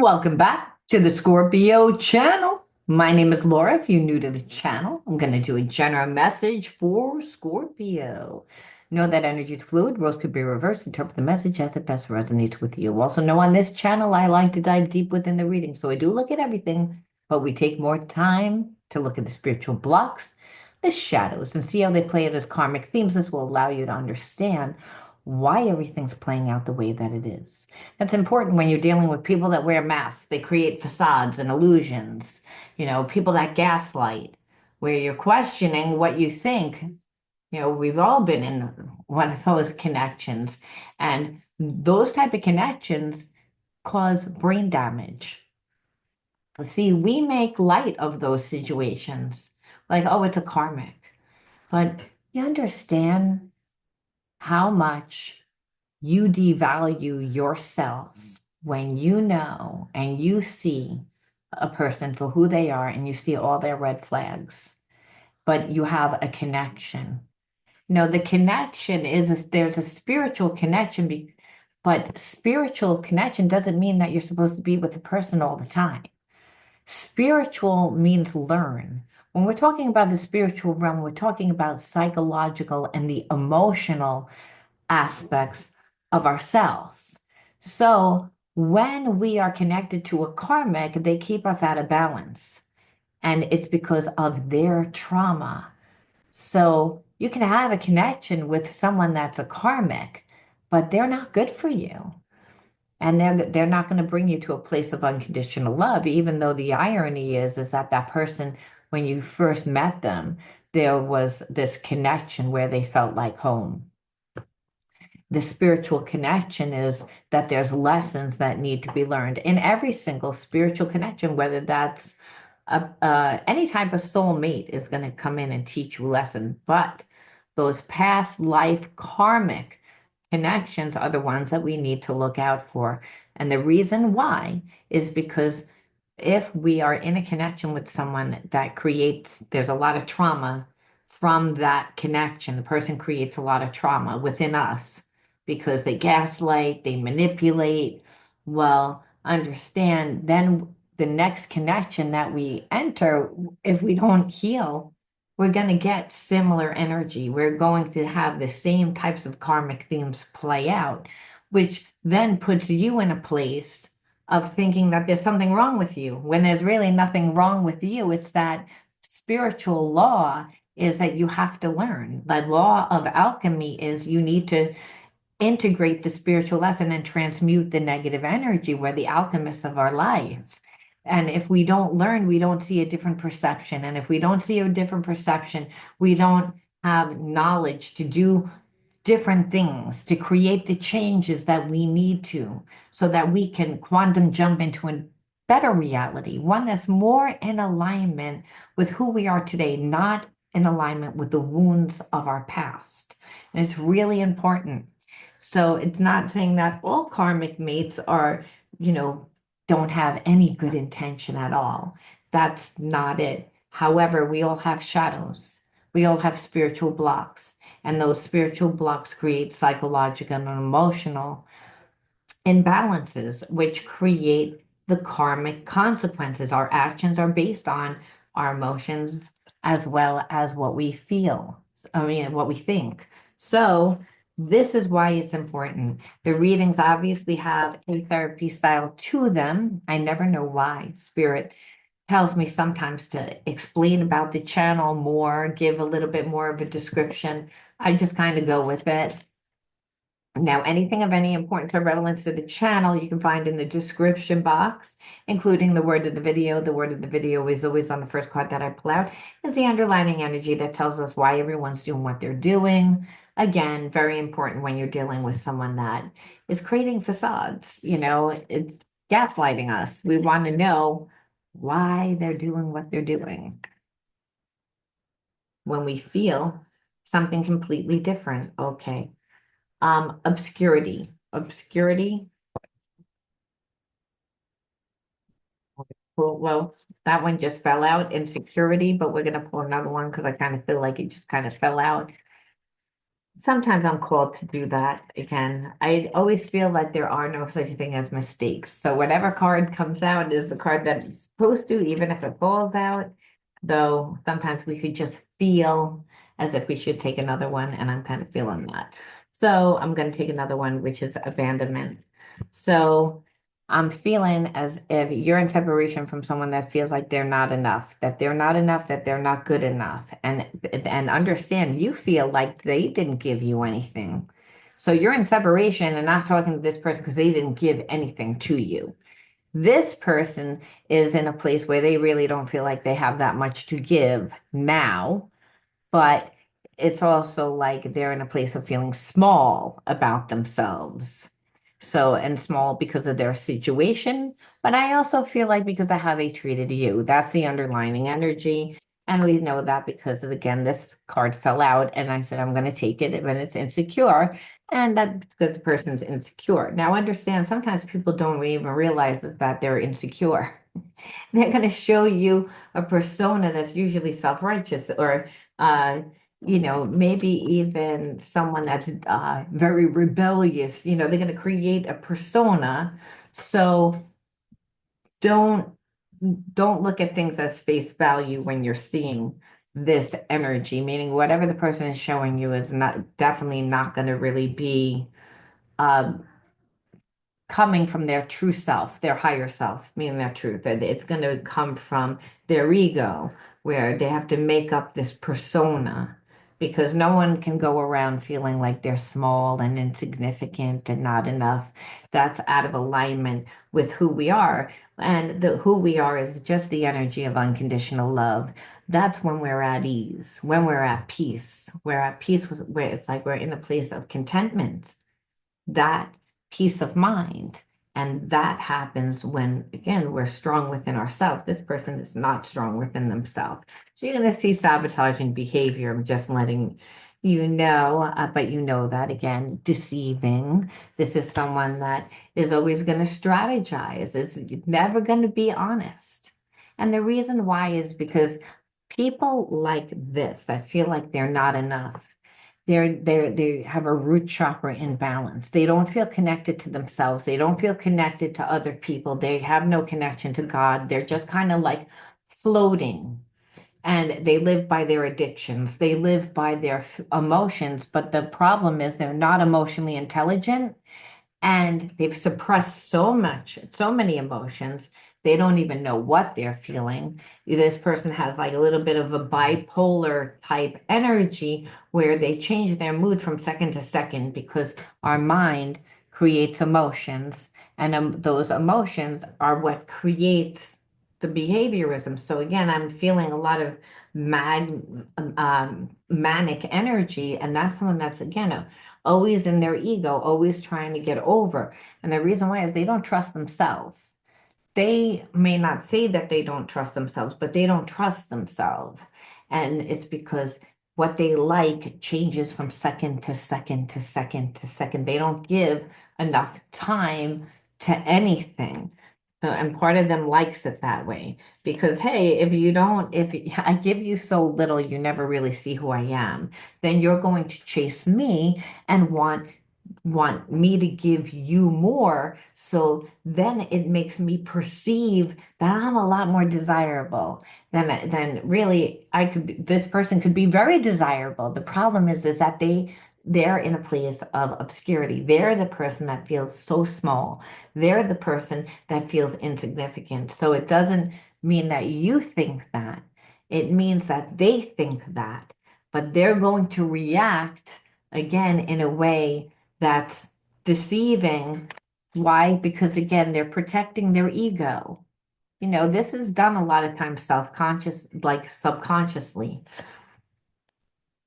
Welcome back to the Scorpio Channel. My name is Laura. If you're new to the channel, I'm going to do a general message for Scorpio. Know that energy is fluid, roles could be reversed. Interpret the message as it best resonates with you. Also, know on this channel, I like to dive deep within the reading. So I do look at everything, but we take more time to look at the spiritual blocks, the shadows, and see how they play out as karmic themes. This will allow you to understand why everything's playing out the way that it is. That's important when you're dealing with people that wear masks. They create facades and illusions, people that gaslight, where you're questioning what you think. We've all been in one of those connections, and those type of connections cause brain damage. See, we make light of those situations, like, oh, it's a karmic. But you understand how much you devalue yourself when you know and you see a person for who they are and you see all their red flags, but you have a connection. The connection is there's a spiritual connection, but spiritual connection doesn't mean that you're supposed to be with the person all the time. Spiritual means learn. When we're talking about the spiritual realm, we're talking about psychological and the emotional aspects of ourselves. So when we are connected to a karmic, they keep us out of balance. And it's because of their trauma. So you can have a connection with someone that's a karmic, but they're not good for you. And they're not going to bring you to a place of unconditional love, even though the irony is that that person, when you first met them, there was this connection where they felt like home. The spiritual connection is that there's lessons that need to be learned in every single spiritual connection, whether that's any type of soulmate is going to come in and teach you a lesson. But those past life karmic connections are the ones that we need to look out for. And the reason why is because if we are in a connection with someone that there's a lot of trauma from that connection. The person creates a lot of trauma within us because they gaslight, they manipulate. Well, understand then the next connection that we enter, if we don't heal, we're going to get similar energy. We're going to have the same types of karmic themes play out, which then puts you in a place of thinking that there's something wrong with you when there's really nothing wrong with you. It's that spiritual law is that you have to learn. The law of alchemy is you need to integrate the spiritual lesson and transmute the negative energy. We're the alchemists of our life. And if we don't learn, we don't see a different perception. And if we don't see a different perception, we don't have knowledge to do different things, to create the changes that we need to, so that we can quantum jump into a better reality, one that's more in alignment with who we are today, not in alignment with the wounds of our past. And it's really important. So it's not saying that all karmic mates are, don't have any good intention at all. That's not it. However, we all have shadows. We all have spiritual blocks. And those spiritual blocks create psychological and emotional imbalances, which create the karmic consequences. Our actions are based on our emotions as well as what we feel. What we think. So this is why it's important. The readings obviously have a therapy style to them. I never know why. Spirit tells me sometimes to explain about the channel more, give a little bit more of a description. I just kind of go with it. Now, anything of any importance or relevance to the channel, you can find in the description box, including the word of the video. The word of the video is always on the first card that I pull out, is the underlining energy that tells us why everyone's doing what they're doing. Again, very important when you're dealing with someone that is creating facades. It's gaslighting us. We want to know why they're doing what they're doing when we feel something completely different. Okay. Obscurity. Obscurity. Well, that one just fell out. Insecurity, but we're gonna pull another one because I kind of feel like it just kind of fell out. Sometimes I'm called to do that again. I always feel like there are no such thing as mistakes. So whatever card comes out is the card that it's supposed to, even if it falls out. Though sometimes we could just feel as if we should take another one, and I'm kind of feeling that. So I'm going to take another one, which is abandonment. So I'm feeling as if you're in separation from someone that feels like they're not enough, that they're not enough, that they're not good enough. And understand you feel like they didn't give you anything. So you're in separation and not talking to this person because they didn't give anything to you. This person is in a place where they really don't feel like they have that much to give now, but it's also like they're in a place of feeling small about themselves. So, and small because of their situation, but I also feel like because of how they treated you, that's the underlining energy. And we know that because of, again, this card fell out, and I said, I'm going to take it when it's insecure. And that's because the person's insecure. Now, understand sometimes people don't even realize that they're insecure. They're going to show you a persona that's usually self-righteous or uh, maybe even someone that's very rebellious. They're going to create a persona. So don't don't look at things as face value when you're seeing this energy, meaning whatever the person is showing you is not definitely not going to really be um, coming from their true self, their higher self, meaning their truth. That it's going to come from their ego, where they have to make up this persona because no one can go around feeling like they're small and insignificant and not enough. That's out of alignment with who we are. And the who we are is just the energy of unconditional love. That's when we're at ease, when we're at peace. We're at peace with where it's like we're in a place of contentment, that peace of mind. And that happens when, again, we're strong within ourselves. This person is not strong within themselves. So you're going to see sabotaging behavior. I'm just letting you know, but you know that again, deceiving. This is someone that is always going to strategize, is never going to be honest. And the reason why is because people like this that feel like they're not enough, they have a root chakra imbalance. They don't feel connected to themselves. They don't feel connected to other people. They have no connection to God. They're just kind of like floating, and they live by their addictions. They live by their emotions. But the problem is they're not emotionally intelligent, and they've suppressed so much, so many emotions, they don't even know what they're feeling. This person has like a little bit of a bipolar type energy where they change their mood from second to second because our mind creates emotions, and those emotions are what creates the behaviorism. So again, I'm feeling a lot of manic energy, and that's someone that's again always in their ego, always trying to get over. And the reason why is they don't trust themselves. They may not say that they don't trust themselves, but they don't trust themselves. And it's because what they like changes from second to second to second to second. They don't give enough time to anything. And part of them likes it that way because, hey, if I give you so little, you never really see who I am, then you're going to chase me and want me to give you more. So then it makes me perceive that I'm a lot more desirable than really I could be. This person could be very desirable. The problem is that they're in a place of obscurity. They're the person that feels so small. They're the person that feels insignificant. So it doesn't mean that you think that. It means that they think that, but they're going to react again in a way that's deceiving. Why? Because again, they're protecting their ego. This is done a lot of times self-conscious, like subconsciously.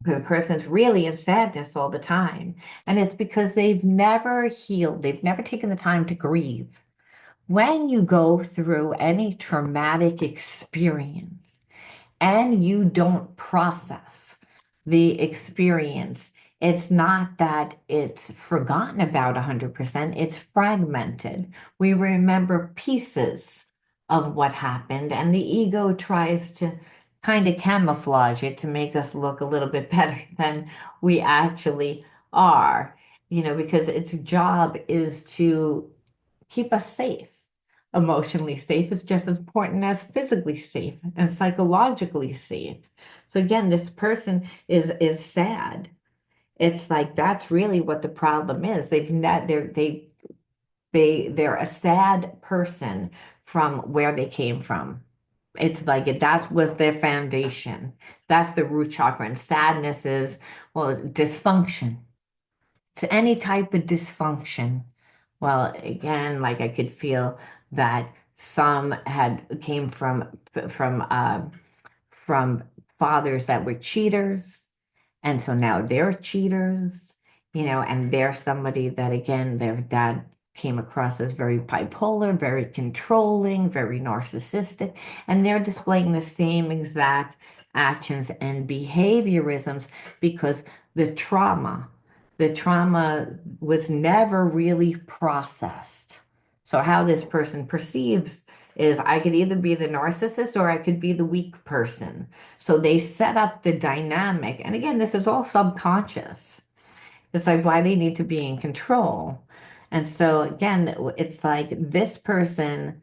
The person's really in sadness all the time. And it's because they've never healed, they've never taken the time to grieve. When you go through any traumatic experience, and you don't process the experience, it's not that it's forgotten about 100%, it's fragmented. We remember pieces of what happened, and the ego tries to kind of camouflage it to make us look a little bit better than we actually are, because its job is to keep us safe. Emotionally safe is just as important as physically safe and psychologically safe. So again, this person is sad. It's like that's really what the problem is. They've not they're a sad person from where they came from. It's like that was their foundation. That's the root chakra. And sadness is, well, dysfunction. It's any type of dysfunction. Well, again, like I could feel that some had came from from fathers that were cheaters, and so now they're cheaters, and they're somebody that, again, their dad came across as very bipolar, very controlling, very narcissistic, and they're displaying the same exact actions and behaviorisms because the trauma, the trauma was never really processed. So how this person perceives is I could either be the narcissist or I could be the weak person. So they set up the dynamic. And again, this is all subconscious. It's like why they need to be in control. And so again, it's like this person,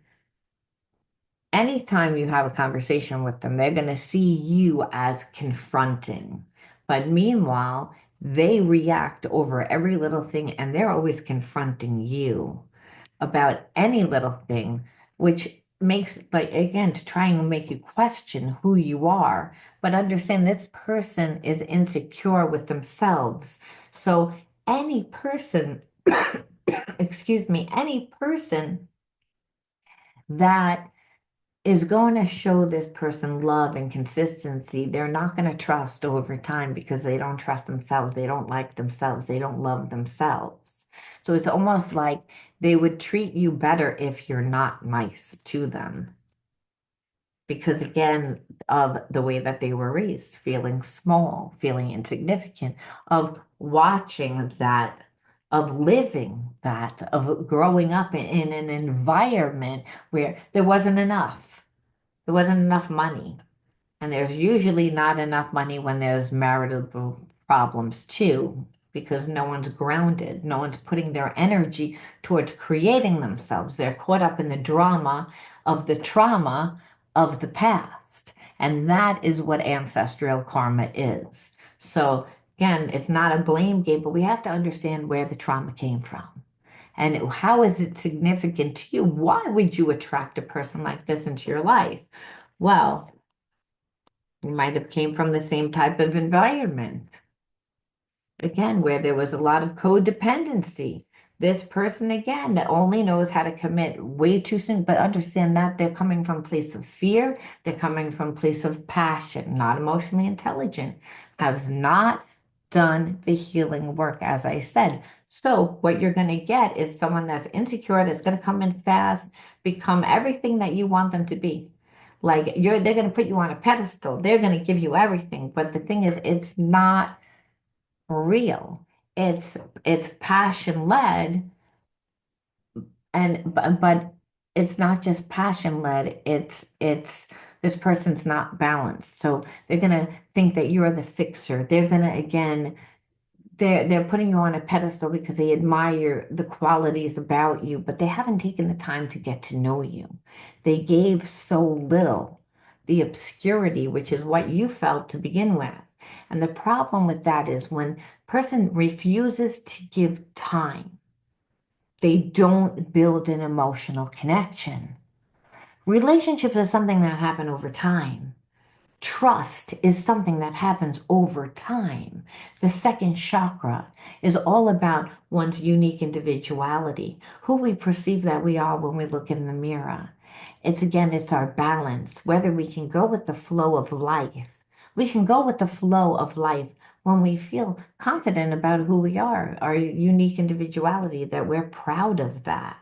anytime you have a conversation with them, they're going to see you as confronting. But meanwhile, they react over every little thing and they're always confronting you about any little thing, which makes, like, again, to try and make you question who you are. But understand this person is insecure with themselves. So any person, excuse me, any person that is going to show this person love and consistency, they're not going to trust over time because they don't trust themselves. They don't like themselves. They don't love themselves. So it's almost like they would treat you better if you're not nice to them. Because again, of the way that they were raised, feeling small, feeling insignificant, of watching that, of living that, of growing up in an environment where there wasn't enough. There wasn't enough money. And there's usually not enough money when there's marital problems too, because no one's grounded. No one's putting their energy towards creating themselves. They're caught up in the drama of the trauma of the past. And that is what ancestral karma is. So again, it's not a blame game, but we have to understand where the trauma came from. And how is it significant to you? Why would you attract a person like this into your life? Well, you might have came from the same type of environment. Again, where there was a lot of codependency. This person, again, that only knows how to commit way too soon, but understand that they're coming from a place of fear. They're coming from a place of passion, not emotionally intelligent, has not done the healing work, as I said. So what you're going to get is someone that's insecure, that's going to come in fast, become everything that you want them to be. Like they're going to put you on a pedestal. They're going to give you everything. But the thing is, it's not real. It's passion led, but it's not just passion led. It's this person's not balanced. So they're going to think that you're the fixer. They're going to, again, they're putting you on a pedestal because they admire the qualities about you, but they haven't taken the time to get to know you. They gave so little, the obscurity, which is what you felt to begin with. And the problem with that is when a person refuses to give time, they don't build an emotional connection. Relationships are something that happen over time. Trust is something that happens over time. The second chakra is all about one's unique individuality, who we perceive that we are when we look in the mirror. It's our balance, whether we can go with the flow of life. We can go with the flow of life when we feel confident about who we are, our unique individuality, that we're proud of that,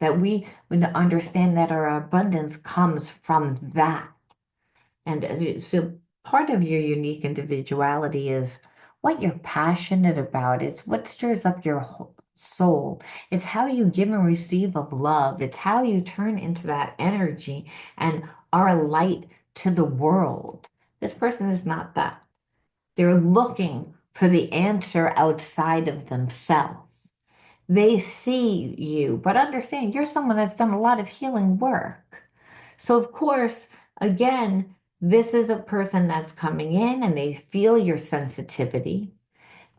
that we understand that our abundance comes from that. And so part of your unique individuality is what you're passionate about. It's what stirs up your soul. It's how you give and receive of love. It's how you turn into that energy and are a light to the world. This person is not that. They're looking for the answer outside of themselves. They see you, but understand you're someone that's done a lot of healing work. So, of course, again, this is a person that's coming in and they feel your sensitivity.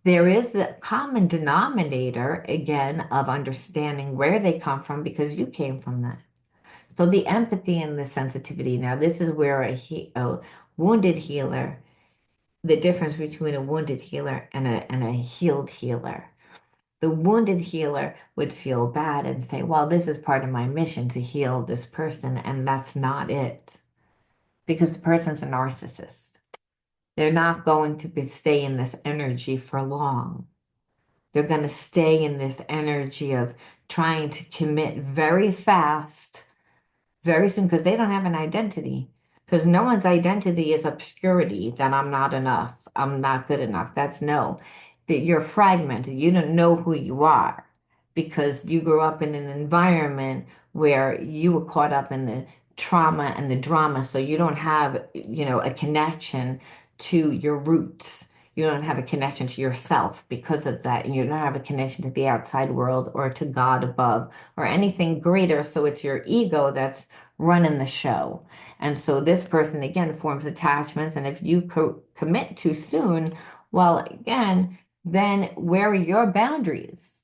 There is the common denominator, again, of understanding where they come from because you came from that. So, the empathy and the sensitivity. Now, this is where a wounded healer, the difference between a wounded healer and a healed healer. The wounded healer would feel bad and say, well, this is part of my mission to heal this person, and that's not it. Because the person's a narcissist. They're not going to stay in this energy for long. They're going to stay in this energy of trying to commit very fast, very soon, because they don't have an identity. Because no one's identity is obscurity, that I'm not enough, I'm not good enough. That's no. That you're fragmented. You don't know who you are because you grew up in an environment where you were caught up in the trauma and the drama. So you don't have, a connection to your roots. You don't have a connection to yourself because of that. And you don't have a connection to the outside world or to God above or anything greater. So it's your ego that's running the show. And so this person, again, forms attachments. And if you commit too soon, well, again, then where are your boundaries?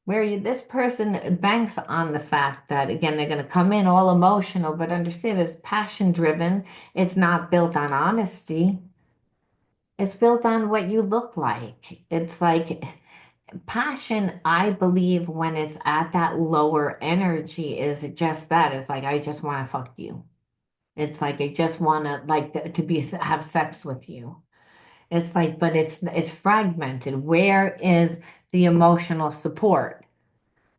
This person banks on the fact that, again, they're going to come in all emotional, but understand it's passion driven. It's not built on honesty. It's built on what you look like. It's like passion, I believe, when it's at that lower energy, is just that. It's like, I just want to fuck you. It's like, I just want to, like, to be, have sex with you. It's like, but it's fragmented. Where is the emotional support?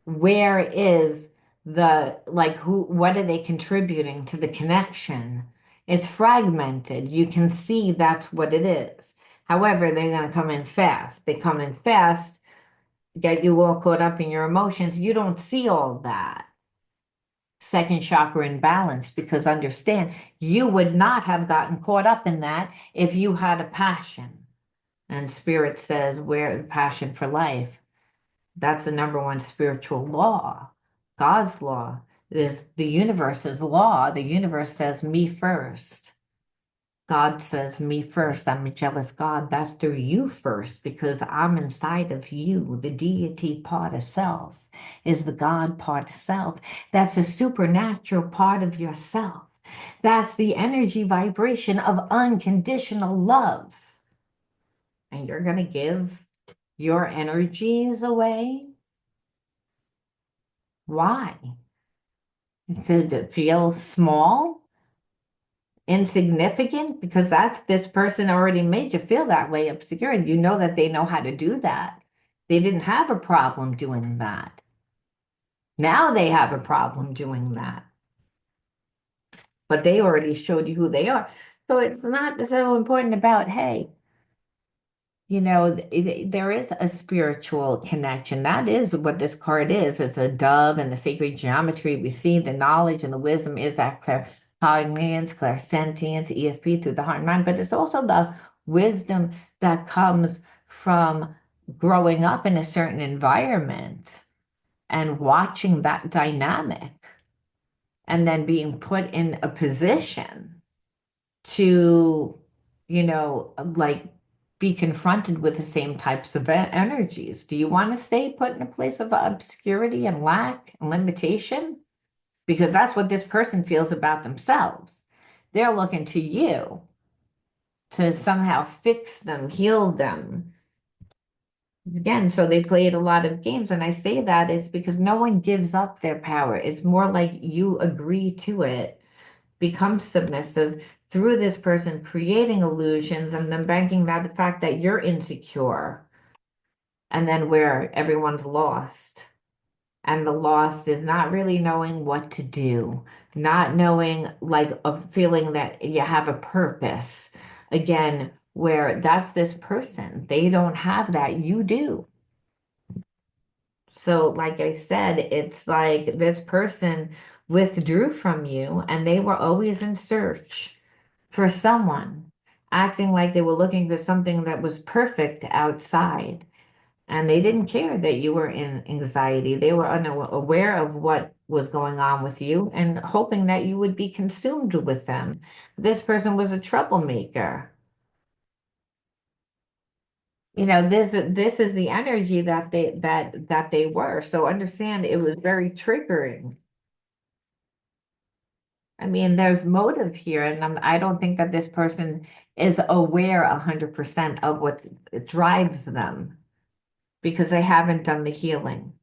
Where is what are they contributing to the connection? It's fragmented. You can see that's what it is. However, they're going to come in fast. They come in fast, get you all caught up in your emotions. You don't see all that. Second chakra imbalance, because understand, you would not have gotten caught up in that if you had a passion. And Spirit says, where passion for life. That's the number one spiritual law. God's law is the universe's law. The universe says me first. God says me first. I'm a jealous God. That's through you first because I'm inside of you. The deity part of self is the God part of self. That's a supernatural part of yourself. That's the energy vibration of unconditional love. And you're going to give your energies away? Why? So to feel small, insignificant, because this person already made you feel that way, obscure. You know that they know how to do that. They didn't have a problem doing that. Now they have a problem doing that. But they already showed you who they are. So it's not so important about, hey, there is a spiritual connection. That is what this card is. It's a dove and the sacred geometry. We see the knowledge and the wisdom is that claircognizance, clairsentience, ESP through the heart and mind, but it's also the wisdom that comes from growing up in a certain environment and watching that dynamic and then being put in a position to, like be confronted with the same types of energies. Do you want to stay put in a place of obscurity and lack and limitation? Because that's what this person feels about themselves. They're looking to you to somehow fix them, heal them. Again, so they played a lot of games. And I say that is because no one gives up their power. It's more like you agree to it, become submissive through this person creating illusions and then banking that the fact that you're insecure and then where everyone's lost. And the lost is not really knowing what to do, not knowing like a feeling that you have a purpose. Again, where that's this person. They don't have that. You do. So, like I said, it's like this person withdrew from you, and they were always in search for someone, acting like they were looking for something that was perfect outside. And they didn't care that you were in anxiety. They were unaware of what was going on with you and hoping that you would be consumed with them. This person was a troublemaker. This is the energy that they were. So understand it was very triggering. I mean, there's motive here, and I don't think that this person is aware 100% of what drives them because they haven't done the healing.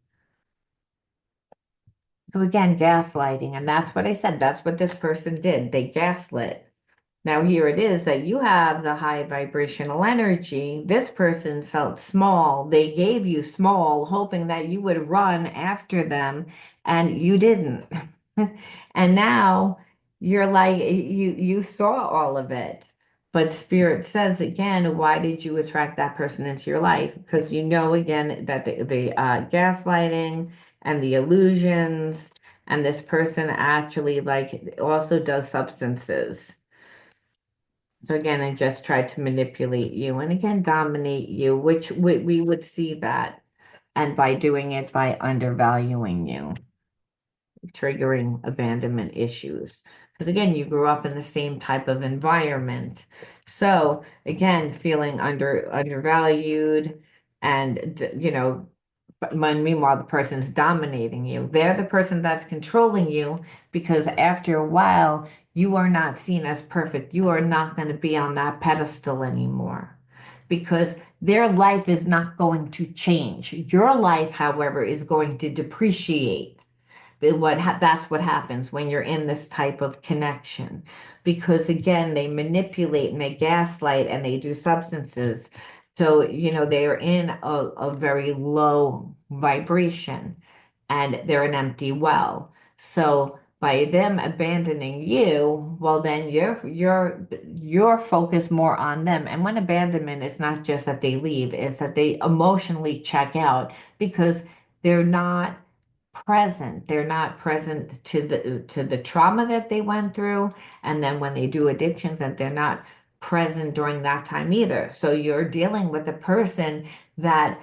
So again, gaslighting, and that's what I said. That's what this person did. They gaslit. Now, here it is that you have the high vibrational energy. This person felt small. They gave you small, hoping that you would run after them, and you didn't. And now you're like, you saw all of it. But Spirit says again, why did you attract that person into your life? Because you know again that the gaslighting and the illusions, and this person actually like also does substances. So again, I just tried to manipulate you and again dominate you, which we would see that. And by doing it by undervaluing you, triggering abandonment issues. Because again, you grew up in the same type of environment. So again, feeling undervalued and but meanwhile the person's dominating you. They're the person that's controlling you because after a while you are not seen as perfect. You are not going to be on that pedestal anymore because their life is not going to change. Your life, however, is going to depreciate. That's what happens when you're in this type of connection, because again they manipulate and they gaslight and they do substances, so they are in a very low vibration and they're an empty well. So by them abandoning you, well then you're focused more on them. And when abandonment, it's not just that they leave, it's that they emotionally check out because they're not present. They're not present to the trauma that they went through. And then when they do addictions, that they're not present during that time either. So you're dealing with a person that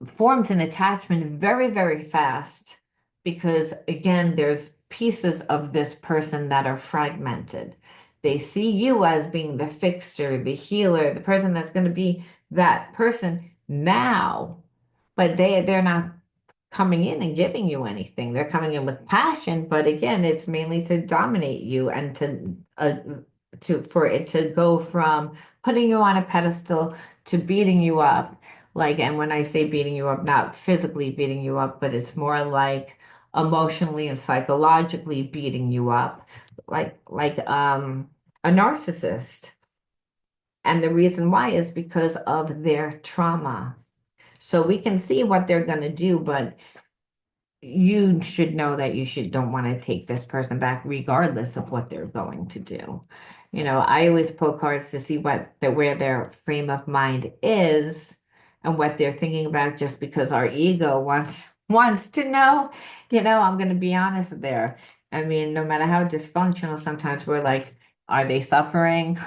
forms an attachment very, very fast because again, there's pieces of this person that are fragmented. They see you as being the fixer, the healer, the person that's going to be that person now, but they're not coming in and giving you anything. They're coming in with passion, but again, it's mainly to dominate you and to for it to go from putting you on a pedestal to beating you up. Like, and when I say beating you up, not physically beating you up, but it's more like emotionally and psychologically beating you up, like a narcissist. And the reason why is because of their trauma. So we can see what they're going to do, but you should know that you should don't want to take this person back regardless of what they're going to do. I always pull cards to see where their frame of mind is and what they're thinking about just because our ego wants to know. I'm going to be honest there. I mean, no matter how dysfunctional, sometimes we're like, are they suffering?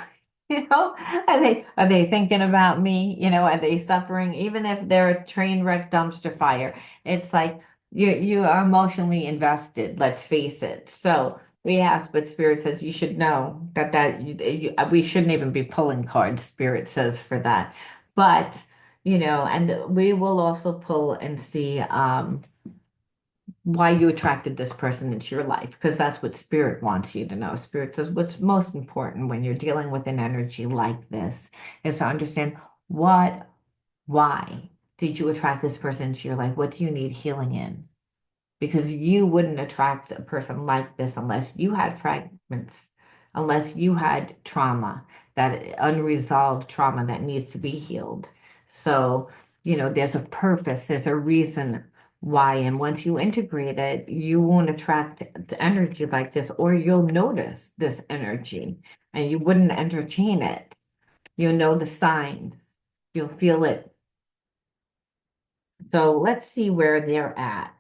Are they thinking about me? Are they suffering? Even if they're a train wreck dumpster fire, it's like you are emotionally invested, let's face it. So we ask, but Spirit says you should know we shouldn't even be pulling cards, Spirit says for that. But and we will also pull and see why you attracted this person into your life, because that's what Spirit wants you to know. Spirit says what's most important when you're dealing with an energy like this is to understand why did you attract this person into your life? What do you need healing in? Because you wouldn't attract a person like this unless you had fragments, unless you had trauma, that unresolved trauma that needs to be healed. So, there's a purpose, there's a reason why. And once you integrate it, you won't attract the energy like this, or you'll notice this energy and you wouldn't entertain it. You'll know the signs, you'll feel it. So let's see where they're at.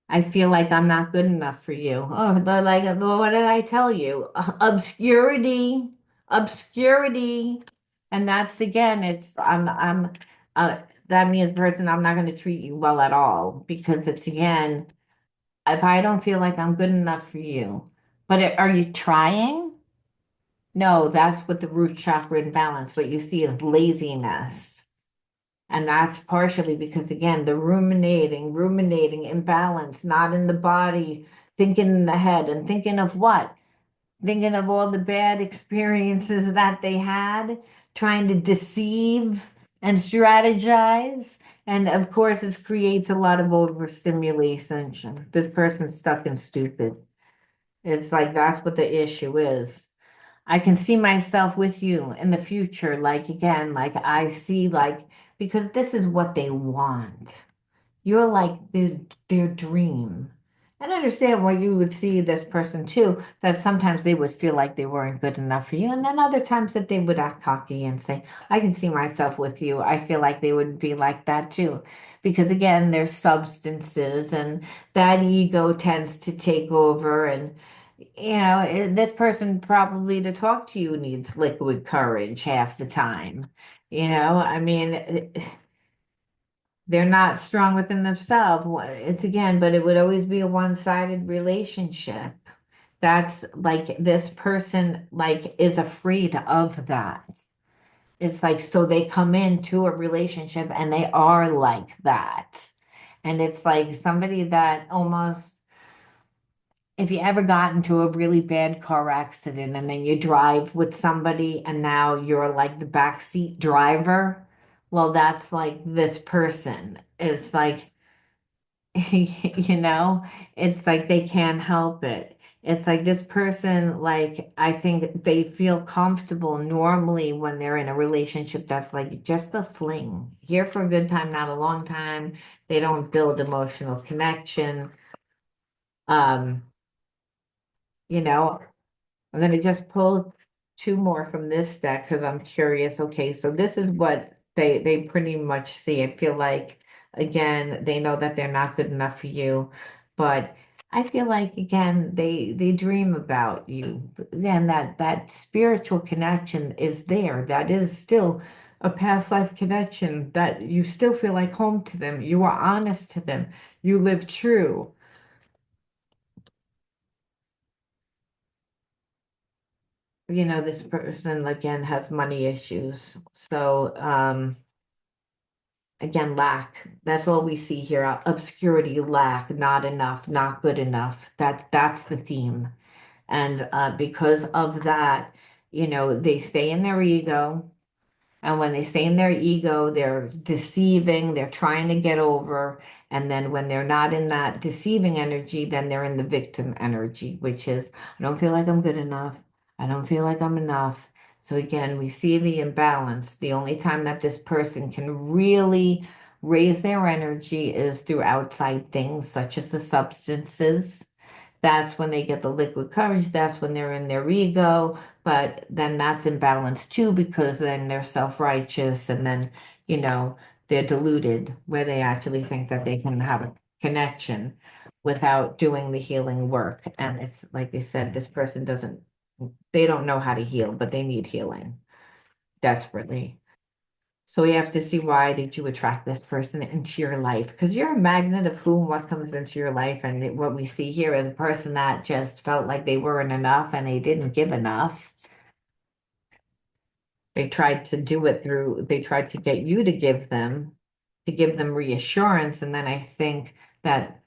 I feel like I'm not good enough for you. Oh, like, what did I tell you? Obscurity, obscurity. And that's again, uh, that means person, I'm not going to treat you well at all because it's again, if I don't feel like I'm good enough for you, but are you trying? No, that's what the root chakra imbalance. What you see is laziness. And that's partially because, again, the ruminating imbalance, not in the body, thinking in the head and thinking of what? Thinking of all the bad experiences that they had, trying to deceive and strategize. And of course, it creates a lot of overstimulation. This person's stuck and stupid. It's like that's what the issue is. I can see myself with you in the future, like again, like I see like because this is what they want. You're like their dream. And I understand why you would see this person too, that sometimes they would feel like they weren't good enough for you. And then other times that they would act cocky and say, I can see myself with you. I feel like they would be like that too. Because again, there's substances and that ego tends to take over. And, this person probably to talk to you needs liquid courage half the time. I mean, they're not strong within themselves. It's again, but it would always be a one-sided relationship. That's like this person like is afraid of that. It's like so they come into a relationship and they are like that. And it's like somebody that almost if you ever got into a really bad car accident and then you drive with somebody and now you're like the backseat driver, well, that's like this person. It's like you know, it's like they can't help it. It's like this person, like, I think they feel comfortable normally when they're in a relationship that's like just a fling, here for a good time, not a long time. They don't build emotional connection. Um, you know, I'm going to just pull two more from this deck because I'm curious. Okay, so this is what they pretty much see. I feel like again, they know that they're not good enough for you, but I feel like again, they dream about you. Then that spiritual connection is there. That is still a past life connection that you still feel like home to them. You are honest to them. You live true. This person again has money issues. So, again, lack. That's what we see here. Obscurity, lack, not enough, not good enough. That's the theme. And because of that, they stay in their ego. And when they stay in their ego, they're deceiving, they're trying to get over. And then when they're not in that deceiving energy, then they're in the victim energy, which is, I don't feel like I'm good enough. I don't feel like I'm enough. So again, we see the imbalance. The only time that this person can really raise their energy is through outside things, such as the substances. That's when they get the liquid courage. That's when they're in their ego. But then that's imbalanced too, because then they're self-righteous and then, you know, they're deluded where they actually think that they can have a connection without doing the healing work. And it's like they said, this person they don't know how to heal, but they need healing desperately. So we have to see why did you attract this person into your life? Because you're a magnet of whom what comes into your life. And what we see here is a person that just felt like they weren't enough and they didn't give enough. They tried to get you to give them reassurance. And then I think that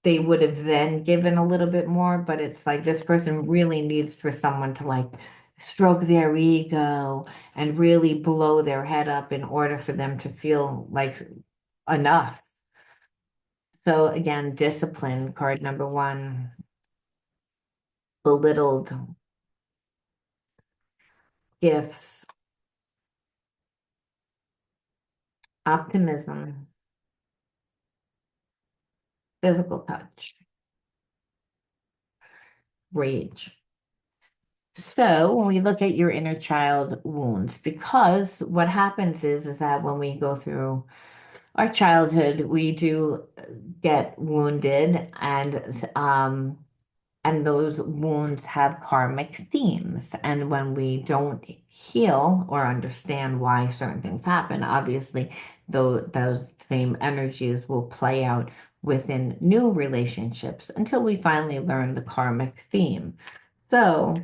they would have then given a little bit more, but it's like this person really needs for someone to like stroke their ego and really blow their head up in order for them to feel like enough. So again, discipline, card number one, belittled gifts, optimism, physical touch, rage. So when we look at your inner child wounds, because what happens is that when we go through our childhood, we do get wounded, and those wounds have karmic themes. And when we don't heal or understand why certain things happen, obviously, those same energies will play out within new relationships until we finally learn the karmic theme. So,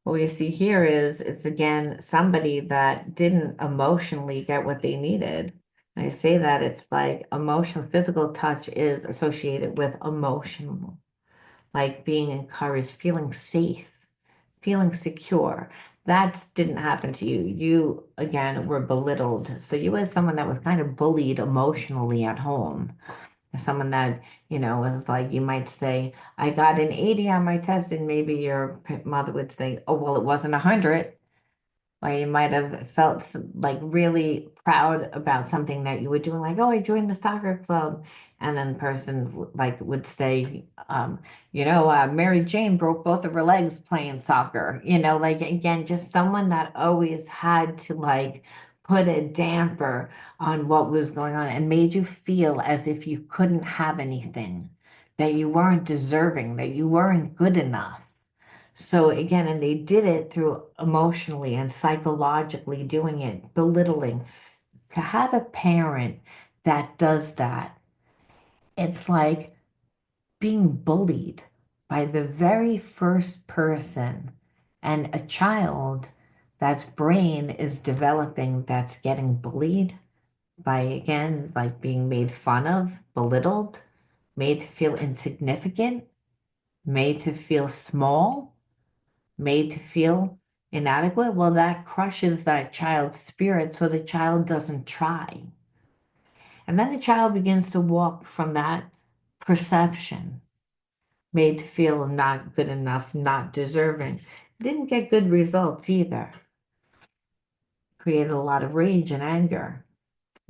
what we see here is it's again somebody that didn't emotionally get what they needed. And I say that it's like emotional, physical touch is associated with emotional, like being encouraged, feeling safe, feeling secure. That didn't happen to you. You, again, were belittled. So you were someone that was kind of bullied emotionally at home. Someone that, was like, you might say, I got an 80 on my test, and maybe your mother would say, oh, well, it wasn't 100. Or you might have felt like really proud about something that you were doing, like, oh, I joined the soccer club. And then the person like would say, Mary Jane broke both of her legs playing soccer. Like again, just someone that always had to like put a damper on what was going on and made you feel as if you couldn't have anything, that you weren't deserving, that you weren't good enough. So again, and they did it through emotionally and psychologically doing it, belittling. To have a parent that does that, it's like being bullied by the very first person, and a child that's brain is developing that's getting bullied by, again, like being made fun of, belittled, made to feel insignificant, made to feel small, made to feel inadequate, well, that crushes that child's spirit so the child doesn't try. And then the child begins to walk from that perception, made to feel not good enough, not deserving. Didn't get good results either. Created a lot of rage and anger.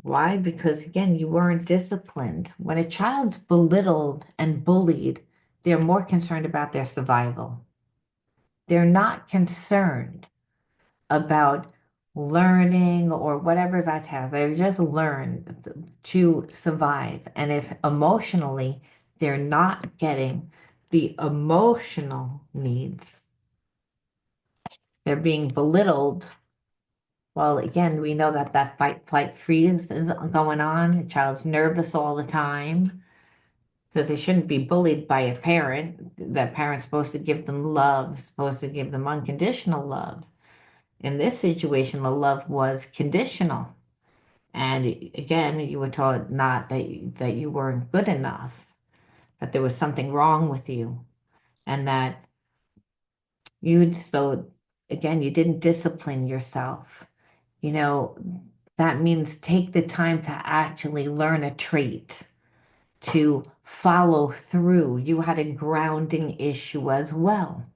Why? Because again, you weren't disciplined. When a child's belittled and bullied, they're more concerned about their survival. They're not concerned about learning or whatever that has. They just learn to survive. And if emotionally they're not getting the emotional needs, they're being belittled. Well, again, we know that that fight, flight, freeze is going on. The child's nervous all the time because they shouldn't be bullied by a parent. That parent's supposed to give them love, supposed to give them unconditional love. In this situation, the love was conditional. And again, you were told not that you weren't good enough, that there was something wrong with you, and that so again, you didn't discipline yourself. You know, that means take the time to actually learn a trait, to follow through. You had a grounding issue as well,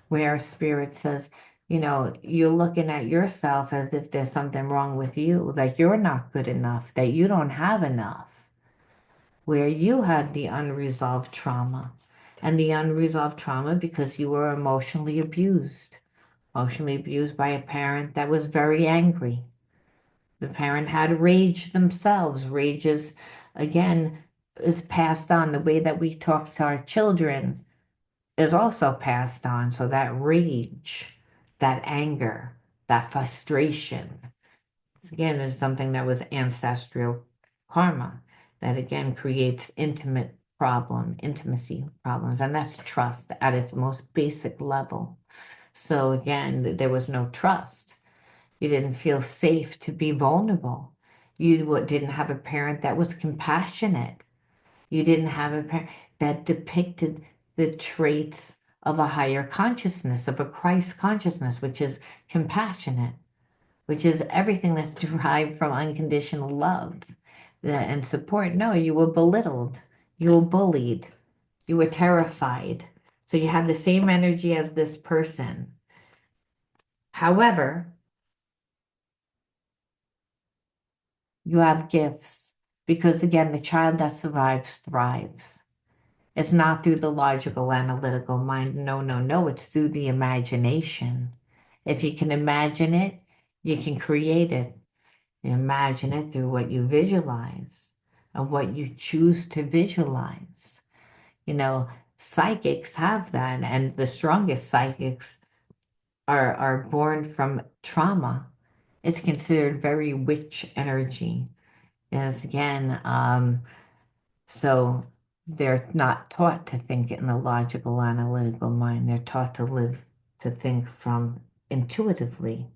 where spirit says, you're looking at yourself as if there's something wrong with you, that you're not good enough, that you don't have enough, where you had the unresolved trauma. And the unresolved trauma because you were emotionally abused by a parent that was very angry. The parent had rage themselves. Rage is, again, is passed on. The way that we talk to our children is also passed on. So that rage, that anger, that frustration, again, is something that was ancestral karma that again creates intimacy problems, and that's trust at its most basic level. So again, there was no trust. You didn't feel safe to be vulnerable. You didn't have a parent that was compassionate. You didn't have a parent that depicted the traits of a higher consciousness, of a Christ consciousness, which is compassionate, which is everything that's derived from unconditional love and support. No, you were belittled, you were bullied, you were terrified. So you have the same energy as this person. However, you have gifts because, again, the child that survives thrives. It's not through the logical, analytical mind. No, no, no. It's through the imagination. If you can imagine it, you can create it. You imagine it through what you visualize and what you choose to visualize. You know, psychics have that, and the strongest psychics are born from trauma. It's considered very witch energy. As again, so they're not taught to think in a logical, analytical mind. They're taught to live, to think from intuitively.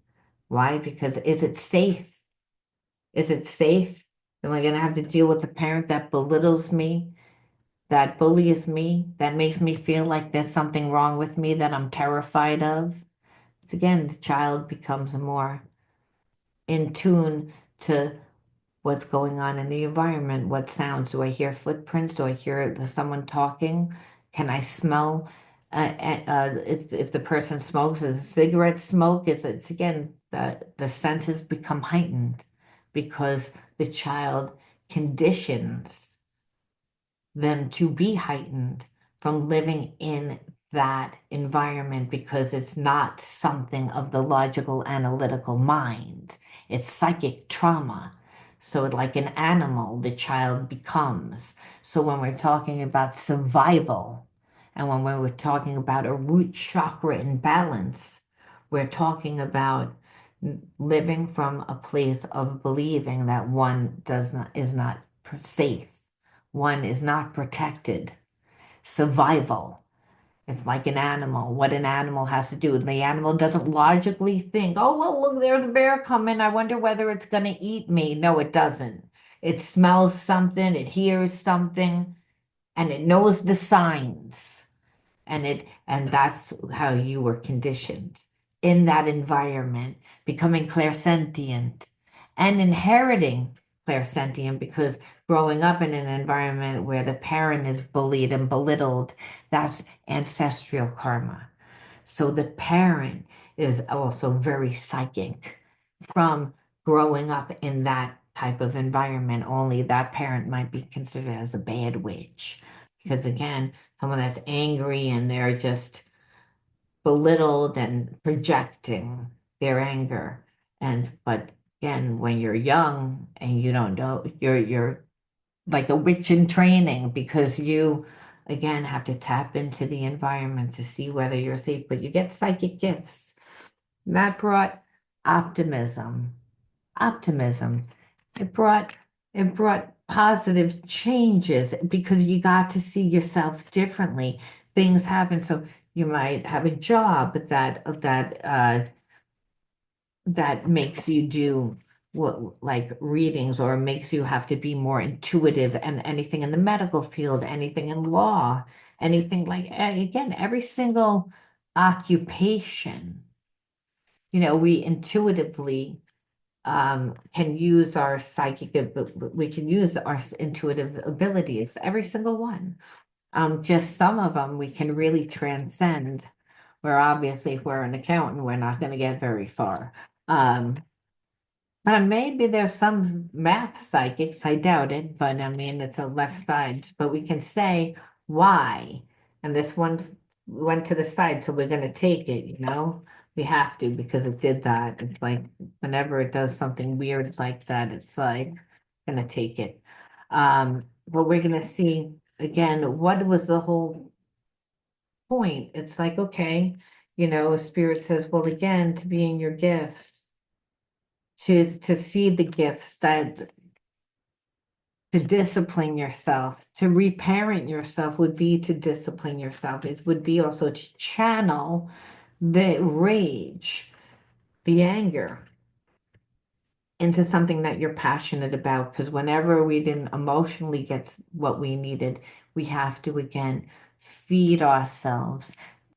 Why? Because is it safe? Is it safe? Am I going to have to deal with a parent that belittles me, that bullies me, that makes me feel like there's something wrong with me that I'm terrified of? It's again, the child becomes more in tune to what's going on in the environment. What sounds? Do I hear footprints? Do I hear someone talking? Can I smell? If the person smokes, is cigarette smoke? It's again, the senses become heightened because the child conditions them to be heightened from living in that environment because it's not something of the logical analytical mind. It's psychic trauma. So like an animal, the child becomes. So when we're talking about survival and when we're talking about a root chakra imbalance, we're talking about living from a place of believing that one is not safe, one is not protected. Survival is like an animal. What an animal has to do. The animal doesn't logically think, oh, well, look, there's a bear coming. I wonder whether it's going to eat me. No, it doesn't. It smells something, it hears something, and it knows the signs. And that's how you were conditioned in that environment, becoming clairsentient and inheriting clairsentient because growing up in an environment where the parent is bullied and belittled, that's ancestral karma. So the parent is also very psychic from growing up in that type of environment, only that parent might be considered as a bad witch. Because again, someone that's angry and they're just belittled and projecting their anger. But again, when you're young and you don't know, you're like a witch in training because you again have to tap into the environment to see whether you're safe, but you get psychic gifts. And that brought optimism. Optimism. It brought it brought positive changes because you got to see yourself differently. Things happen. So you might have a job that makes you do what like readings or makes you have to be more intuitive and anything in the medical field, anything in law, anything like again, every single occupation, we intuitively can use our we can use our intuitive abilities, every single one. Just some of them we can really transcend, where obviously if we're an accountant, we're not going to get very far. Um, but maybe there's some math psychics, I doubt it, but I mean, it's a left side, but we can say why. And this one went to the side, so we're going to take it. We have to because it did that. It's like whenever it does something weird like that, it's like going to take it. But we're going to see again, what was the whole point? It's like, okay, Spirit says, well, again, to be in your gifts to see the gifts that to discipline yourself, to reparent yourself would be to discipline yourself. It would be also to channel the rage, the anger into something that you're passionate about. Because whenever we didn't emotionally get what we needed, we have to again feed ourselves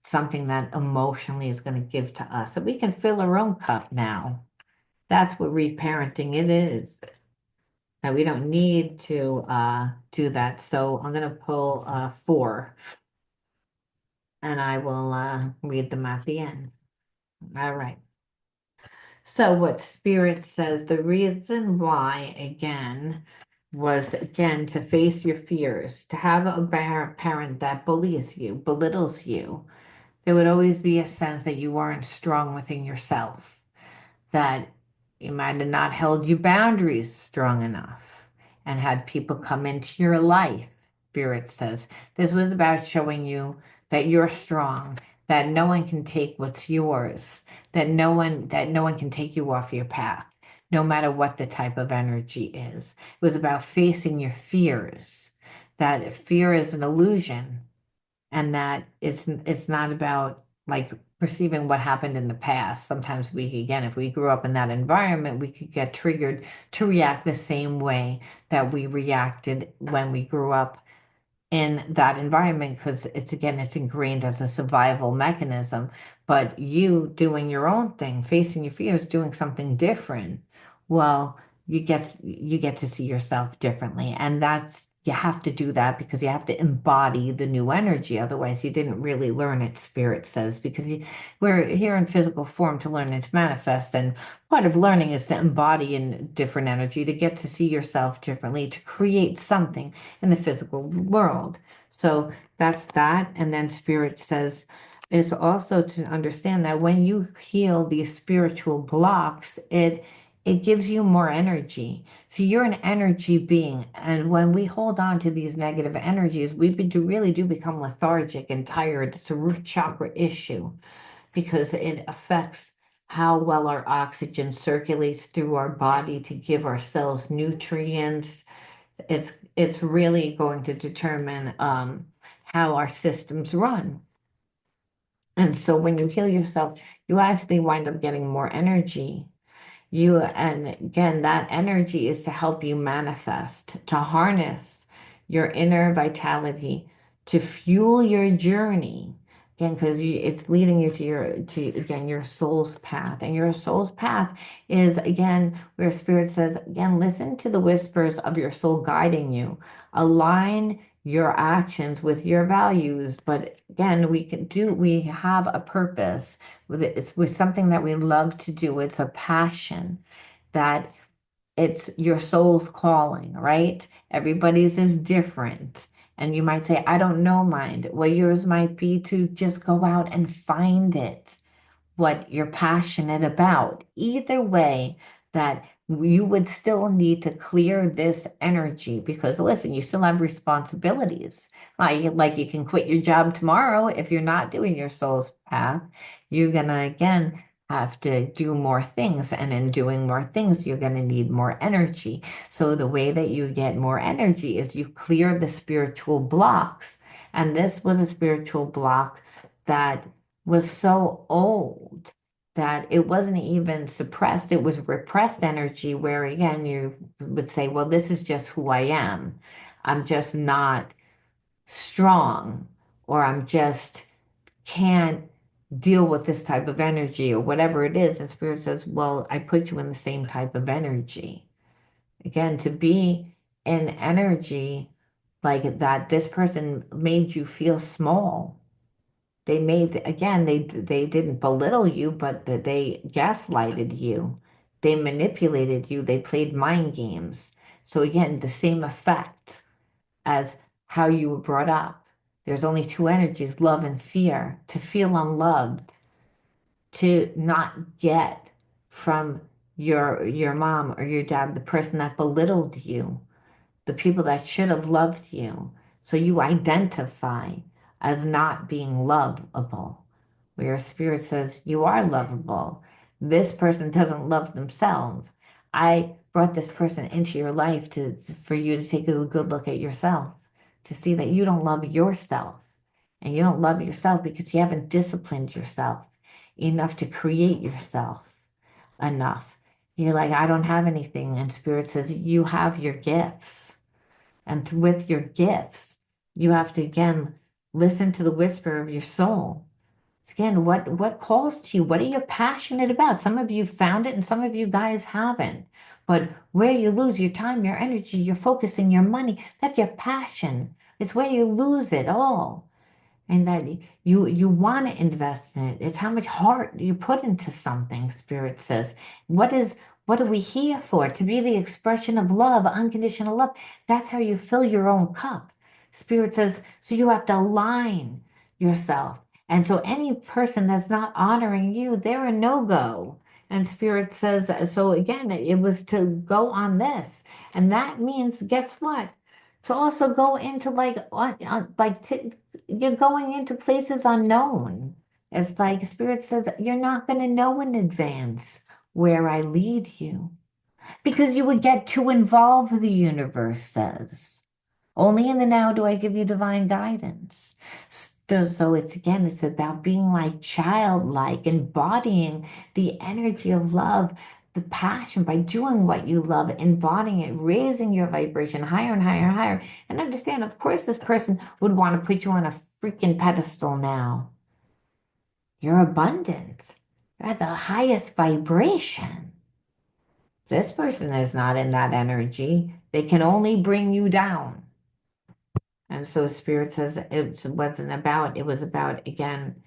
something that emotionally is going to give to us. So we can fill our own cup now. That's what reparenting it is. That we don't need to do that. So I'm going to pull 4 and I will read them at the end. All right. So what Spirit says, the reason why, again, was again to face your fears, to have a parent that bullies you, belittles you. There would always be a sense that you weren't strong within yourself, that You might have not held your boundaries strong enough and had people come into your life. Spirit says this was about showing you that you're strong, that no one can take what's yours, that no one can take you off your path, no matter what the type of energy is. It was about facing your fears, that fear is an illusion and that it's not about like perceiving what happened in the past. Sometimes we, again, if we grew up in that environment, we could get triggered to react the same way that we reacted when we grew up in that environment because it's ingrained as a survival mechanism. But you doing your own thing, facing your fears, doing something different, well, you get to see yourself differently. And that's you have to do that because you have to embody the new energy. Otherwise, you didn't really learn it, Spirit says, because we're here in physical form to learn and to manifest. And part of learning is to embody in different energy, to get to see yourself differently, to create something in the physical world. So that's that. And then Spirit says is also to understand that when you heal these spiritual blocks, it gives you more energy. So you're an energy being. And when we hold on to these negative energies, really do become lethargic and tired. It's a root chakra issue because it affects how well our oxygen circulates through our body to give our cells nutrients. It's really going to determine how our systems run. And so when you heal yourself, you actually wind up getting more energy. And again, that energy is to help you manifest, to harness your inner vitality, to fuel your journey. Again, because it's leading you again, your soul's path. And your soul's path is, again, where Spirit says, again, listen to the whispers of your soul guiding you. Align your actions with your values. But again, we have a purpose it's with something that we love to do. It's a passion that it's your soul's calling, right? Everybody's is different. And you might say, I don't know mine. Well, yours might be to just go out and find it, what you're passionate about. Either way, that you would still need to clear this energy because listen, you still have responsibilities. Like you can quit your job tomorrow if you're not doing your soul's path. You're gonna again have to do more things, and in doing more things, you're gonna need more energy. So the way that you get more energy is you clear the spiritual blocks. And this was a spiritual block that was so old that it wasn't even suppressed, it was repressed energy, where again, you would say, well, this is just who I am. I'm just not strong, or I'm just can't deal with this type of energy, or whatever it is. And Spirit says, well, I put you in the same type of energy. Again, to be in energy like that, this person made you feel small. They didn't belittle you, but they gaslighted you. They manipulated you. They played mind games. So again, the same effect as how you were brought up. There's only two energies, love and fear. To feel unloved, to not get from your mom or your dad, the person that belittled you, the people that should have loved you. So you identify as not being lovable, where your spirit says you are lovable. This person doesn't love themselves. I brought this person into your life for you to take a good look at yourself, to see that you don't love yourself. And you don't love yourself because you haven't disciplined yourself enough to create yourself enough. You're like, I don't have anything. And Spirit says, you have your gifts. And with your gifts, you have to again listen to the whisper of your soul. It's again, what calls to you? What are you passionate about? Some of you found it and some of you guys haven't. But where you lose your time, your energy, your focus, and your money, that's your passion. It's where you lose it all. And that you want to invest in it. It's how much heart you put into something, Spirit says. What are we here for? To be the expression of love, unconditional love. That's how you fill your own cup. Spirit says, so you have to align yourself. And so any person that's not honoring you, they're a no-go. And Spirit says, so again, it was to go on this. And that means, guess what? To also go into like, you're going into places unknown. It's like Spirit says, you're not going to know in advance where I lead you because you would get too involved, the universe says. Only in the now do I give you divine guidance. So it's again, it's about being like childlike, embodying the energy of love, the passion by doing what you love, embodying it, raising your vibration higher and higher and higher. And understand, of course, this person would want to put you on a freaking pedestal now. You're abundant. You're at the highest vibration. This person is not in that energy. They can only bring you down. And so Spirit says it wasn't about, it was about, again,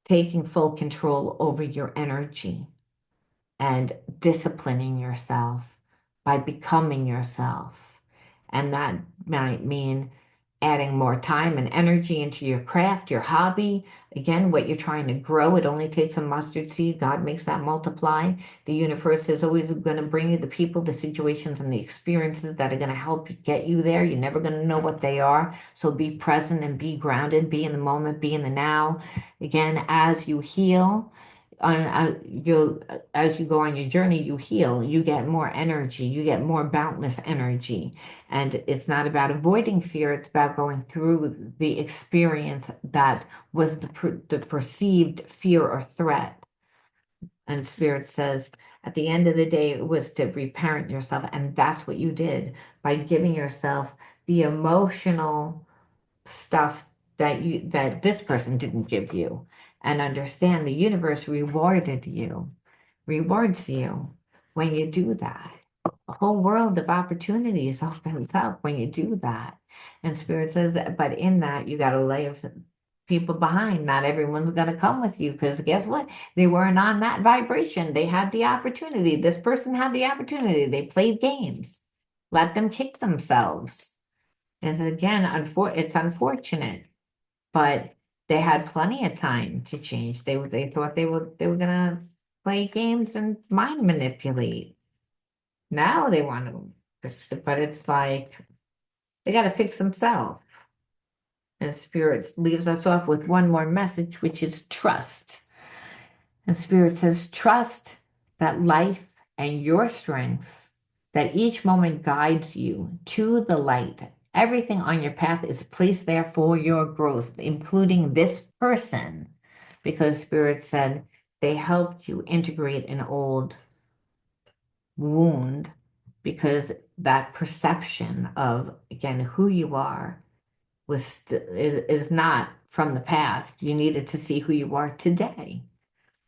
taking full control over your energy and disciplining yourself by becoming yourself. And that might mean adding more time and energy into your craft, your hobby. Again, what you're trying to grow, it only takes a mustard seed. God makes that multiply. The universe is always going to bring you the people, the situations, and the experiences that are going to help get you there. You're never going to know what they are. So be present and be grounded, be in the moment, be in the now. Again, as you heal, as you go on your journey, you heal, you get more energy, you get more boundless energy. And it's not about avoiding fear, it's about going through the experience that was the perceived fear or threat. And Spirit says, at the end of the day, it was to reparent yourself. And that's what you did by giving yourself the emotional stuff that this person didn't give you. And understand the universe rewards you when you do that. A whole world of opportunities opens up when you do that. And Spirit says that, but in that, you got to leave people behind. Not everyone's going to come with you because guess what? They weren't on that vibration. They had the opportunity. This person had the opportunity. They played games. Let them kick themselves. It's again, it's unfortunate, but they had plenty of time to change. They thought they were gonna play games and mind manipulate. Now they want to fix it, but it's like they got to fix themselves. And Spirit leaves us off with one more message, which is trust. And Spirit says, trust that life and your strength, that each moment guides you to the light. Everything on your path is placed there for your growth, including this person, because Spirit said they helped you integrate an old wound because that perception of, again, who you are is not from the past. You needed to see who you are today.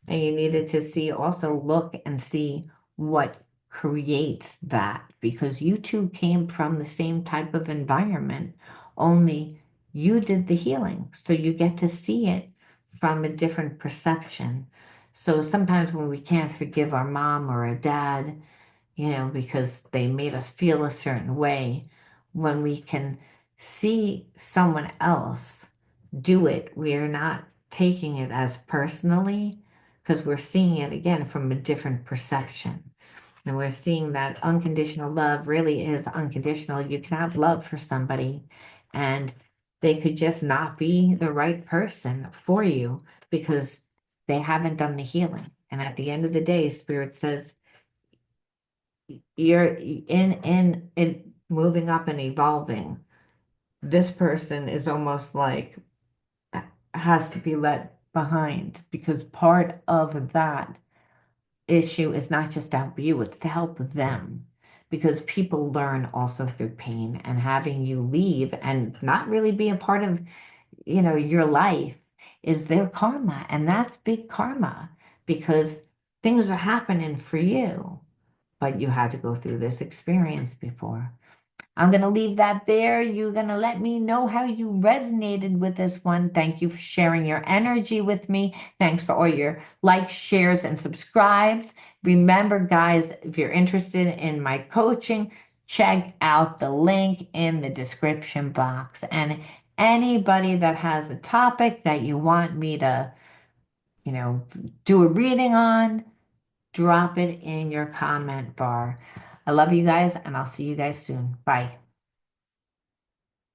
And you needed to see, also look and see what creates that because you two came from the same type of environment, only you did the healing. So you get to see it from a different perception. So sometimes when we can't forgive our mom or our dad, because they made us feel a certain way, when we can see someone else do it, we are not taking it as personally because we're seeing it again from a different perception. And we're seeing that unconditional love really is unconditional. You can have love for somebody and they could just not be the right person for you because they haven't done the healing. And at the end of the day, Spirit says you're in moving up and evolving. This person is almost like has to be let behind because part of that issue is not just to help you, it's to help them. Because people learn also through pain and having you leave and not really be a part of, your life is their karma. And that's big karma because things are happening for you, but you had to go through this experience before. I'm going to leave that there. You're going to let me know how you resonated with this one. Thank you for sharing your energy with me. Thanks for all your likes, shares, and subscribes. Remember, guys, if you're interested in my coaching, check out the link in the description box. And anybody that has a topic that you want me to you know, do a reading on, drop it in your comment bar. I love you guys, and I'll see you guys soon. Bye.